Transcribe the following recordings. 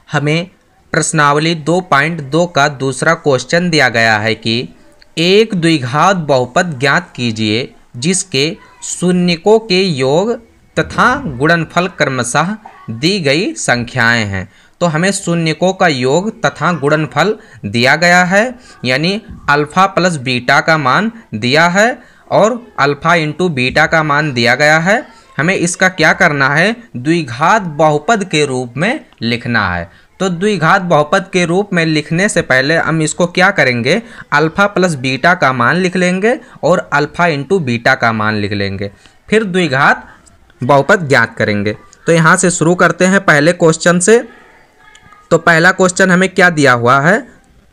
हमें प्रश्नावली 2.2 का दूसरा क्वेश्चन दिया गया है कि एक द्विघात बहुपद ज्ञात कीजिए जिसके शून्यकों के योग तथा गुणनफल क्रमशः दी गई संख्याएं हैं। तो हमें शून्यकों का योग तथा गुणनफल दिया गया है, यानी अल्फ़ा प्लस बीटा का मान दिया है और अल्फ़ा इंटू बीटा का मान दिया गया है। हमें इसका क्या करना है, द्विघात बहुपद के रूप में लिखना है। तो द्विघात बहुपद के रूप में लिखने से पहले हम इसको क्या करेंगे, अल्फ़ा प्लस बीटा का मान लिख लेंगे और अल्फ़ा इंटू बीटा का मान लिख लेंगे, फिर द्विघात बहुपद ज्ञात करेंगे। तो यहाँ से शुरू करते हैं पहले क्वेश्चन से। तो पहला क्वेश्चन हमें क्या दिया हुआ है,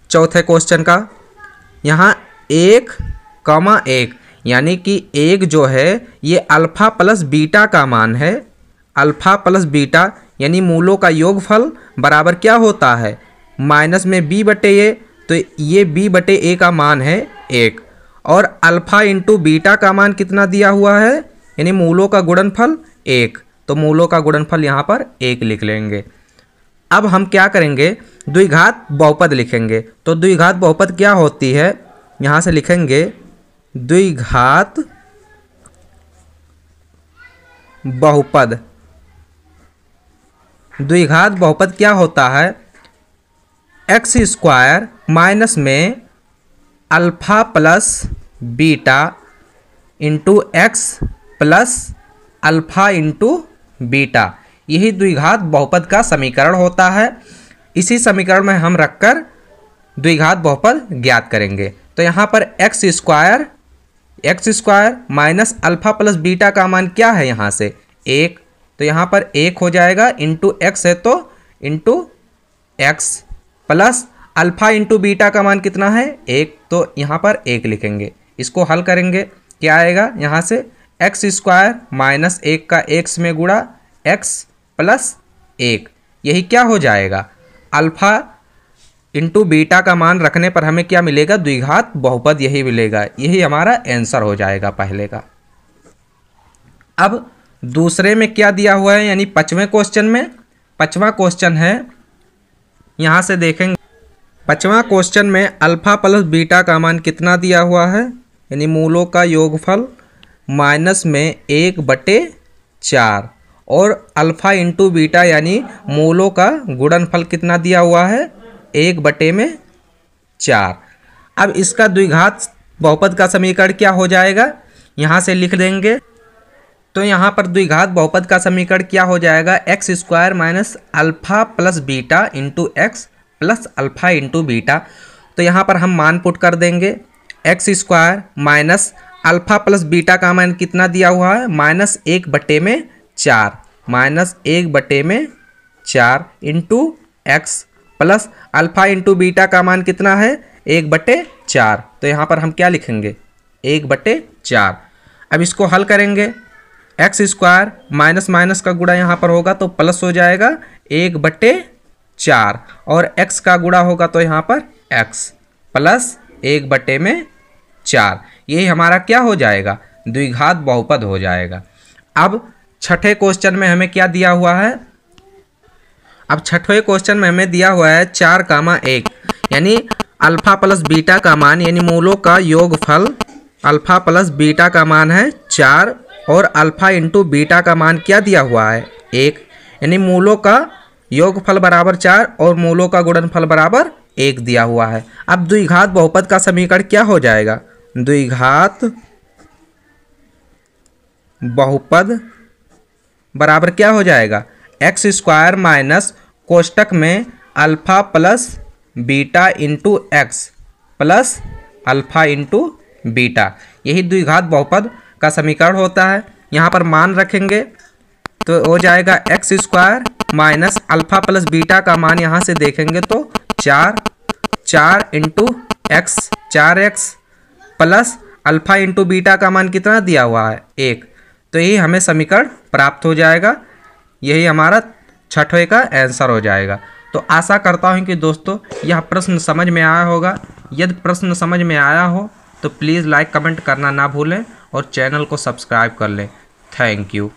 चौथे क्वेश्चन का, यहाँ 1,1 यानी कि 1 जो है ये अल्फ़ा प्लस बीटा का मान है। अल्फ़ा प्लस बीटा यानी मूलों का योगफल बराबर क्या होता है, माइनस में b बटे a, तो ये b बटे a का मान है 1 और अल्फ़ा इंटू बीटा का मान कितना दिया हुआ है, यानी मूलों का गुणनफल 1। तो मूलों का गुणनफल यहाँ पर 1 लिख लेंगे। अब हम क्या करेंगे, द्विघात बहुपद लिखेंगे। तो द्विघात बहुपद क्या होती है, यहाँ से लिखेंगे द्विघात बहुपद। द्विघात बहुपद क्या होता है, एक्स स्क्वायर माइनस में alpha plus beta into x plus alpha into beta, यही द्विघात बहुपद का समीकरण होता है। इसी समीकरण में हम रखकर द्विघात बहुपद ज्ञात करेंगे। तो यहाँ पर x square minus alpha plus beta का मान क्या है, यहाँ से 1, तो यहाँ पर 1 हो जाएगा, इंटू एक्स है तो into x plus alpha into beta का मान कितना है 1, तो यहाँ पर 1 लिखेंगे। इसको हल करेंगे, क्या आएगा, यहाँ से एक्स स्क्वायर माइनस 1 का एक्स में गुणा एक्स प्लस 1, यही क्या हो जाएगा, अल्फ़ा इंटू बीटा का मान रखने पर हमें क्या मिलेगा, द्विघात बहुपद यही मिलेगा। यही हमारा आंसर हो जाएगा पहले का। अब दूसरे में क्या दिया हुआ है, यानी पाँचवें क्वेश्चन में, पाँचवा क्वेश्चन है, यहाँ से देखेंगे पाँचवा क्वेश्चन में अल्फ़ा प्लस बीटा का मान कितना दिया हुआ है, यानी मूलों का योगफल माइनस में 1/4 और अल्फ़ा इंटू बीटा यानी मूलों का गुणनफल कितना दिया हुआ है, 1/4। अब इसका द्विघात बहुपद का समीकरण क्या हो जाएगा, यहाँ से लिख देंगे। तो यहाँ पर द्विघात बहुपद का समीकरण क्या हो जाएगा, x square minus alpha plus beta into x plus alpha into beta. तो यहाँ पर हम मान पुट कर देंगे, x square minus alpha plus beta का मान कितना दिया हुआ है, -1/4, -1/4 into x plus alpha into beta का मान कितना है 1/4। तो यहाँ पर हम क्या लिखेंगे, 1/4। अब इसको हल करेंगे, एक्स स्क्वायर माइनस माइनस का गुणा यहाँ पर होगा तो प्लस हो जाएगा 1/4 और x का गुणा होगा तो यहाँ पर x प्लस 1/4, यही हमारा क्या हो जाएगा, द्विघात बहुपद हो जाएगा। अब छठे क्वेश्चन में हमें क्या दिया हुआ है, अब छठवें क्वेश्चन में हमें दिया हुआ है 4,1 यानी अल्फ़ा प्लस बीटा का मान, यानी मूलों का योगफल, अल्फ़ा प्लस बीटा का मान है 4 और अल्फ़ा इंटू बीटा का मान क्या दिया हुआ है 1, यानी मूलों का योगफल बराबर 4 और मूलों का गुणनफल बराबर 1 दिया हुआ है। अब द्विघात बहुपद का समीकरण क्या हो जाएगा, द्विघात बहुपद बराबर क्या हो जाएगा, एक्स स्क्वायर माइनस कोष्टक में alpha plus beta into x plus alpha into beta, यही द्विघात बहुपद का समीकरण होता है। यहाँ पर मान रखेंगे तो हो जाएगा x square minus alpha plus beta का मान यहाँ से देखेंगे तो 4 into x 4x plus alpha into beta का मान कितना दिया हुआ है 1, तो यही हमें समीकरण प्राप्त हो जाएगा। यही हमारा छठवें का आंसर हो जाएगा। तो आशा करता हूँ कि दोस्तों यह प्रश्न समझ में आया होगा। यदि प्रश्न समझ में आया हो तो प्लीज़ लाइक कमेंट करना ना भूलें और चैनल को सब्सक्राइब कर लें। Thank you.